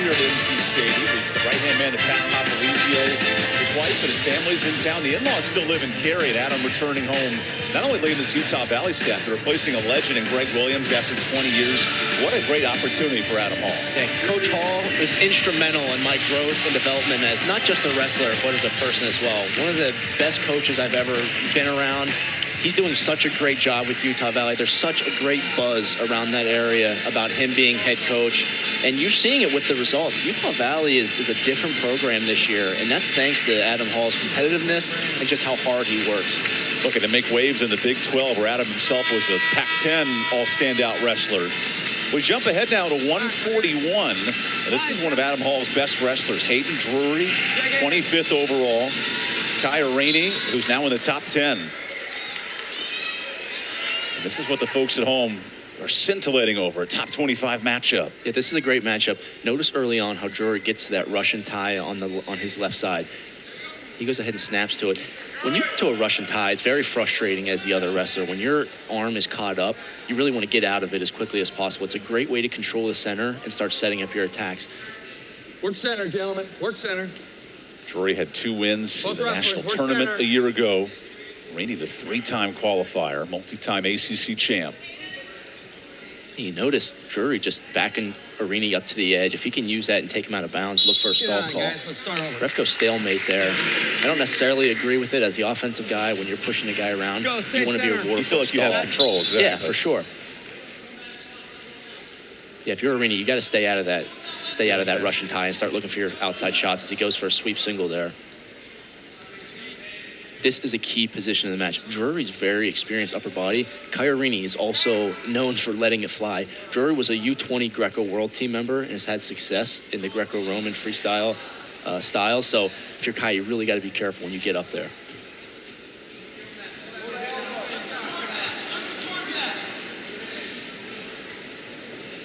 here at NC State. He was the right-hand man to Pat Paparizio. His wife and his family's in town. The in-laws still live in Cary, and Adam returning home, not only leading this Utah Valley staff, but replacing a legend in Greg Williams after 20 years. What a great opportunity for Adam Hall. Yeah, Coach Hall was instrumental in my growth and development as not just a wrestler, but as a person as well. One of the best coaches I've ever been around. He's doing such a great job with Utah Valley. There's such a great buzz around that area about him being head coach. And you're seeing it with the results. Utah Valley is a different program this year, and that's thanks to Adam Hall's competitiveness and just how hard he works. Looking to make waves in the Big 12, where Adam himself was a Pac-10 all-standout wrestler. We jump ahead now to 141. And this is one of Adam Hall's best wrestlers, Haiden Drury, 25th overall. Orine, who's now in the top 10. And this is what the folks at home are scintillating over, a top 25 matchup. Yeah, this is a great matchup. Notice early on how Drury gets to that Russian tie on his left side. He goes ahead and snaps to it. When you get to a Russian tie, it's very frustrating as the other wrestler. When your arm is caught up, you really want to get out of it as quickly as possible. It's a great way to control the center and start setting up your attacks. Work center, gentlemen. Work center. Drury had 2 wins Both in the national work tournament center. a year ago. Orine, the 3-time qualifier, multi-time ACC champ. You notice Drury just backing Orine up to the edge. If he can use that and take him out of bounds, look for a stall call. Guys, let's start over. Ref goes stalemate there. I don't necessarily agree with it as the offensive guy. When you're pushing a guy around, Go, stay you want to be center. rewarded. You feel like you for a have stall. control, exactly. Yeah, for sure. Yeah, if you're Orine, you got to stay out of that Russian tie and start looking for your outside shots as he goes for a sweep single there. This is a key position in the match. Drury's very experienced upper body. Orine is also known for letting it fly. Drury was a U20 Greco World Team member and has had success in the Greco-Roman freestyle style. So if you're Kai, you really got to be careful when you get up there.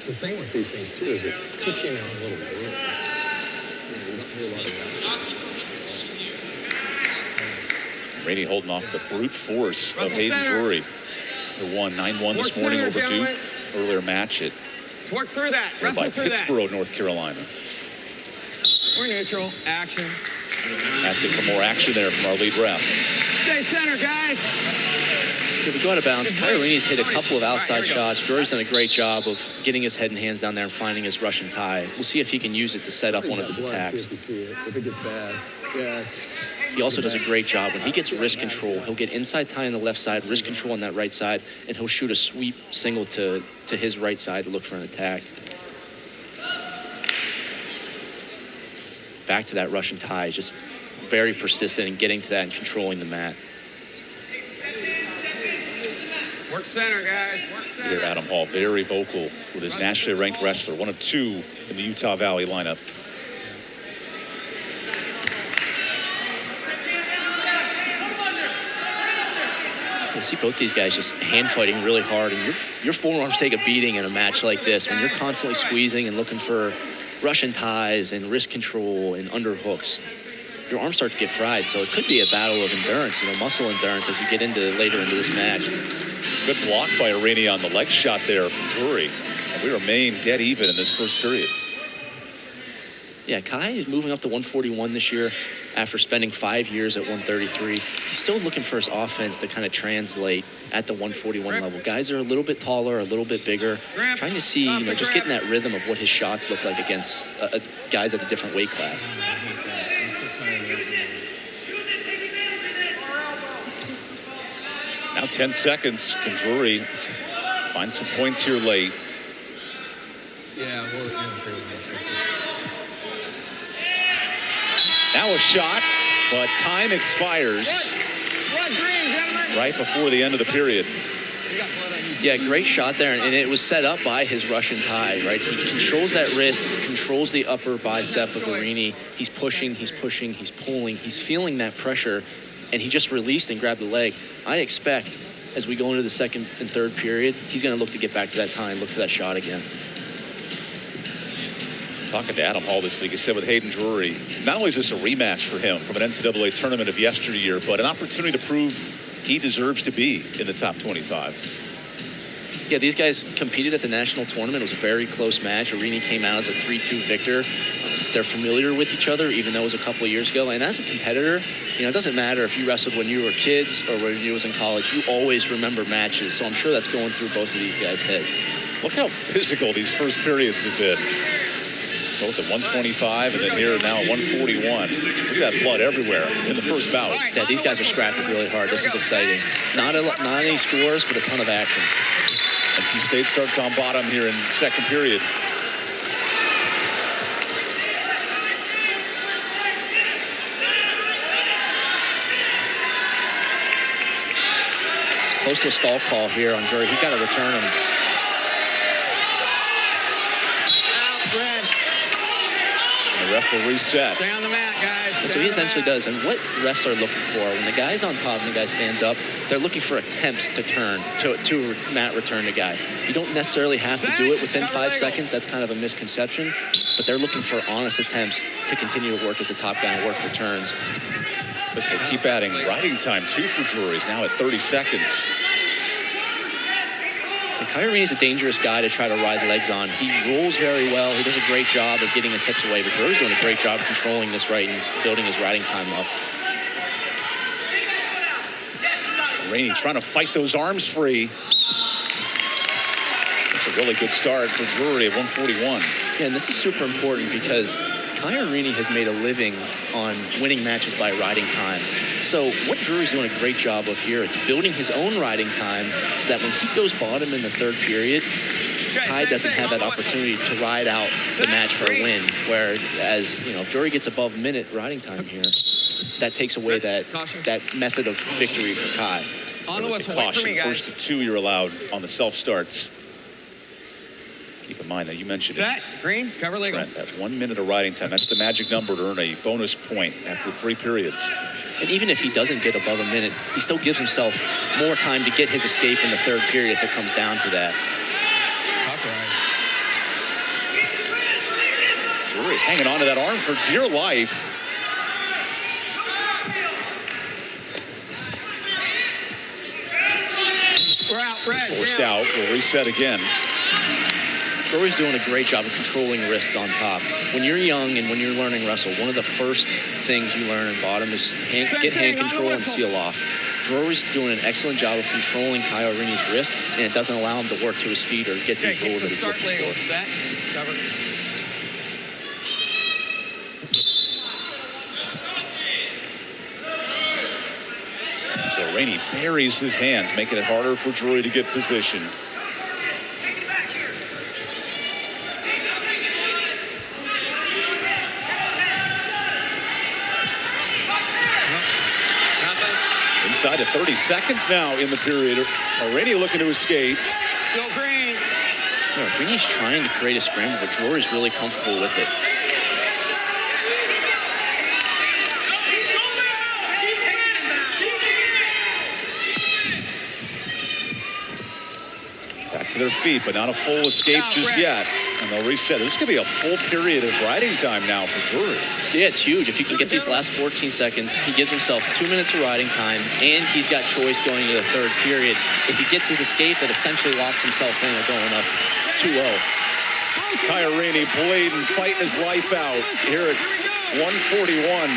The thing with these things, too, is it keeps you in a little bit. You don't do a lot of that. Orine holding off the brute force of Russell Haiden center. Drury, who won 9-1 this Work morning center, over Duke. gentlemen. Earlier match at Let's work through that. by Wrestle through Pittsburgh, North Carolina. that. We're neutral. Action. Asking for more action there from our lead ref. Stay center, guys. If we go out of bounds, Orine's hit a couple of outside shots. Drury's done a great job of getting his head and hands down there and finding his Russian tie. We'll see if he can use it to set up one of his attacks. If you see it, if it gets bad. Yes. He also does a great job. When he gets wrist control, he'll get inside tie on the left side, wrist control on that right side, and he'll shoot a sweep single to his right side to look for an attack. Back to that Russian tie, just very persistent in getting to that and controlling the mat. Work center, guys. Work center. Here, Adam Hall, very vocal with his nationally ranked wrestler, one of 2 in the Utah Valley lineup. You see both these guys just hand fighting really hard, and your forearms take a beating in a match like this when you're constantly squeezing and looking for Russian ties and wrist control and underhooks. Your arms start to get fried, so it could be a battle of endurance, muscle endurance as you get later into this match. Good block by Orine on the leg shot there from Drury. And we remain dead even in this first period. Yeah, Kai is moving up to 141 this year after spending 5 years at 133. He's still looking for his offense to kind of translate at the 141 level. Guys are a little bit taller, a little bit bigger, trying to see, just getting that rhythm of what his shots look like against guys at a different weight class. Now 10 seconds. Can Drury find some points here late? Yeah, Now a shot, but time expires right before the end of the period. Yeah, great shot there, and it was set up by his Russian tie, right? He controls that wrist, controls the upper bicep of Orine. He's pushing, he's pulling, he's feeling that pressure, and he just released and grabbed the leg. I expect, as we go into the second and third period, he's going to look to get back to that tie and look for that shot again. Talking to Adam Hall this week, he said with Haiden Drury, not only is this a rematch for him from an NCAA tournament of yesteryear, but an opportunity to prove he deserves to be in the top 25. Yeah, these guys competed at the national tournament. It was a very close match. Orine came out as a 3-2 victor. They're familiar with each other, even though it was a couple of years ago. And as a competitor, it doesn't matter if you wrestled when you were kids or when you was in college. You always remember matches. So I'm sure that's going through both of these guys' heads. Look how physical these first periods have been. Both at 125 and then here now at 141. Look at that blood everywhere in the first bout. Yeah, these guys are scrapping really hard. This is exciting. Not any scores, but a ton of action. NC State starts on bottom here in the second period. It's close to a stall call here on Drury. He's got to return him. The ref will reset. Stay on the mat, guys. So he essentially does. And what refs are looking for, when the guy's on top and the guy stands up, they're looking for attempts to turn, to mat return the guy. You don't necessarily have to do it within 5 seconds. That's kind of a misconception. But they're looking for honest attempts to continue to work as a top guy and work for turns. This will keep adding riding time, too, for Drury. He's now at 30 seconds. And Orine is a dangerous guy to try to ride legs on. He rolls very well. He does a great job of getting his hips away. But Drury's doing a great job controlling this right and building his riding time up. Orine trying to fight those arms free. That's a really good start for Drury at 141. Yeah, and this is super important because Orine has made a living on winning matches by riding time. So what Drury's doing a great job of here is building his own riding time so that when he goes bottom in the third period, Kai doesn't have that opportunity to ride out the match for a win. Whereas, if Drury gets above a minute riding time here, that takes away that method of victory for Kai. There was a caution. First of 2 you're allowed on the self-starts. Keep in mind that you mentioned set, green, cover legal. Trent, that 1 minute of riding time, that's the magic number to earn a bonus point after 3 periods. And even if he doesn't get above a minute, he still gives himself more time to get his escape in the third period if it comes down to that. Tough ride. Drury hanging on to that arm for dear life. We're out, red. Forced out, we'll reset again. Drury's doing a great job of controlling wrists on top. When you're young and when you're learning wrestle, one of the first things you learn in bottom is get hand control and seal off. Drury's doing an excellent job of controlling Orine's wrist, and it doesn't allow him to work to his feet or get these rolls that he's looking for. Set, cover. So Orine buries his hands, making it harder for Drury to get position. Inside of 30 seconds now in the period. Orine looking to escape. Still green. Orine's trying to create a scramble, but Drury's really comfortable with it. Back to their feet, but not a full escape just yet. And they'll reset. This could be a full period of riding time now for Drury. Yeah, it's huge. If he can get these last 14 seconds, he gives himself 2 minutes of riding time, and he's got choice going into the third period. If he gets his escape, that essentially locks himself in or going up 2-0. Orine bleeding, fighting his life out here at 141.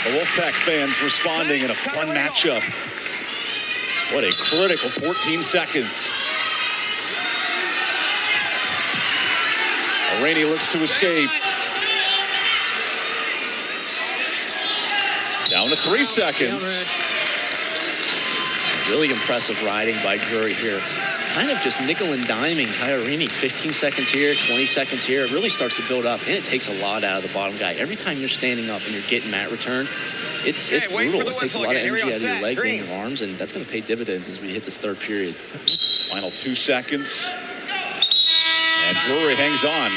The Wolfpack fans responding in a fun matchup. What a critical 14 seconds. Orine looks to escape. Down to 3 seconds. Really impressive riding by Drury here. Kind of just nickel and diming Orine. 15 seconds here, 20 seconds here. It really starts to build up, and it takes a lot out of the bottom guy. Every time you're standing up and you're getting mat return, it's brutal. It takes a lot of energy out of your legs and your arms, and that's going to pay dividends as we hit this third period. Final 2 seconds. And Drury hangs on.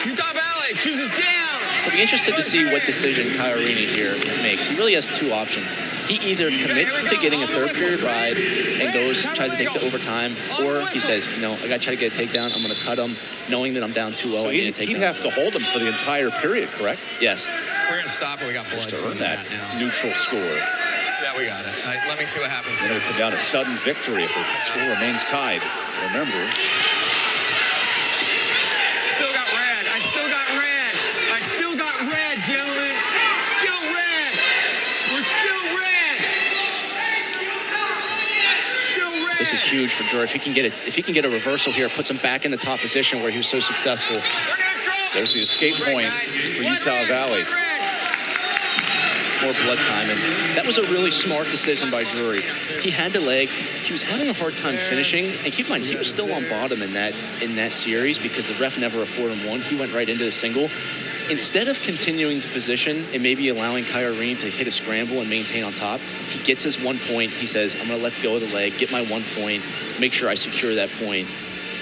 Utah Valley chooses down. So be interested to see what decision Orine here makes. He really has 2 options. He either commits to getting a third period ride and tries to take the overtime, or he says, I got to try to get a takedown. I'm going to cut him, knowing that I'm down 2-0. So he'd have to hold him for the entire period, correct? Yes. We're going to stop it. We got blood. Just to earn that neutral score. Yeah, we got it. Let me see what happens. It'll come down to sudden victory if the score remains tied. Remember, Still got red. I still got red. I still got red, gentlemen. Still red. We're still red. Still red. This is huge for Drury. If he can get a reversal here, puts him back in the top position where he was so successful. there's the escape point for Utah Valley. More blood time, and that was a really smart decision by Drury. He had the leg. He was having a hard time finishing, and keep in mind, he was still on bottom in that series because the ref never afforded him one. He went right into the single. Instead of continuing the position and maybe allowing Orine to hit a scramble and maintain on top, he gets his 1 point. He says, I'm going to let go of the leg, get my 1 point, make sure I secure that point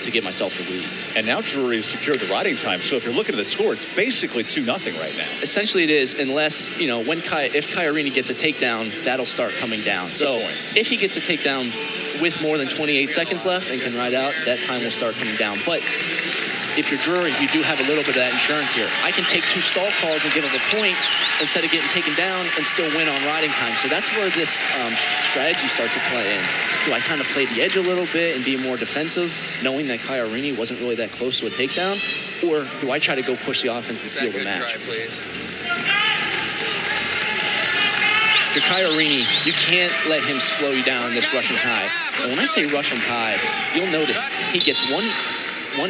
to get myself the lead. And now Drury has secured the riding time. So if you're looking at the score, it's basically 2-0 right now. Essentially it is, unless, if Orine gets a takedown, that'll start coming down. So if he gets a takedown with more than 28 seconds left and can ride out, that time will start coming down. But if you're Drury, you do have a little bit of that insurance here. I can take 2 stall calls and give him a point instead of getting taken down and still win on riding time. So that's where this strategy starts to play in. Do I kind of play the edge a little bit and be more defensive, knowing that Orine wasn't really that close to a takedown? Or do I try to go push the offense and seal the match? If you're Orine, you can't let him slow you down in this Russian tie. And when I say Russian tie, you'll notice he gets one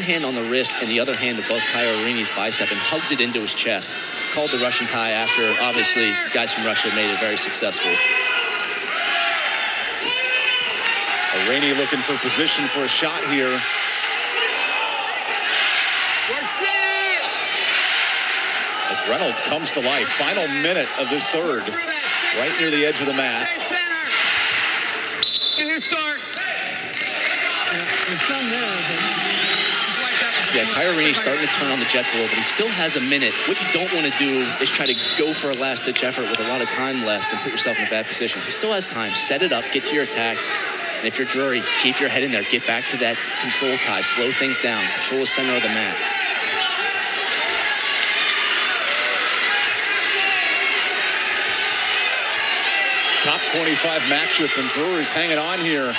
hand on the wrist and the other hand above Orine's bicep and hugs it into his chest. Called the Russian tie after, obviously, guys from Russia made it very successful. Orine looking for position for a shot here. As Reynolds comes to life. Final minute of this third. Right near the edge of the mat. Yeah, Orine's starting to turn on the jets a little bit. He still has a minute. What you don't want to do is try to go for a last-ditch effort with a lot of time left and put yourself in a bad position. He still has time. Set it up. Get to your attack. And if you're Drury, keep your head in there. Get back to that control tie. Slow things down. Control the center of the mat. Top 25 matchup, and Drury's hanging on here.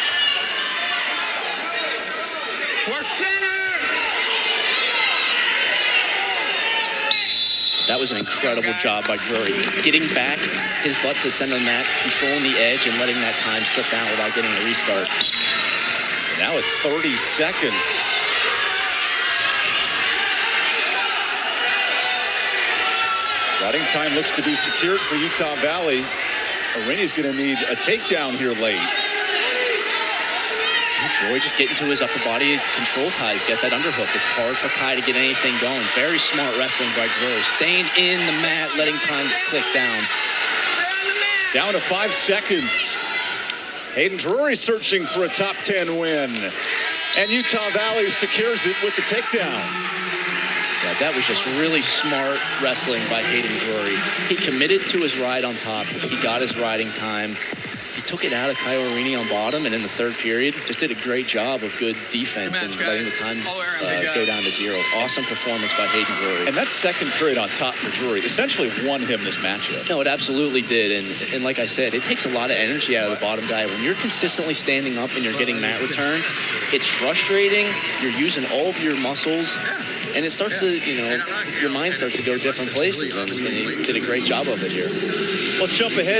That was an incredible job by Drury. Getting back his butt to the center of the mat, controlling the edge, and letting that time slip down without getting a restart. So now at 30 seconds. Riding time looks to be secured for Utah Valley. Orine's going to need a takedown here late. Drury just getting to his upper body control ties, get that underhook. It's hard for Kai to get anything going. Very smart wrestling by Drury. Staying in the mat, letting time click down. Down to 5 seconds. Haiden Drury searching for a top 10 win. And Utah Valley secures it with the takedown. Yeah, that was just really smart wrestling by Haiden Drury. He committed to his ride on top. He got his riding time. He took it out of Orine on bottom, and in the third period, just did a great job of good defense and letting the time go down to 0. Awesome performance by Haiden Drury. And that second period on top for Drury essentially won him this matchup. No, it absolutely did. And like I said, it takes a lot of energy out of the bottom guy. When you're consistently standing up and you're getting mat return, it's frustrating. You're using all of your muscles. And it starts to, your mind starts to go different places. And he did a great job of it here. Let's jump ahead.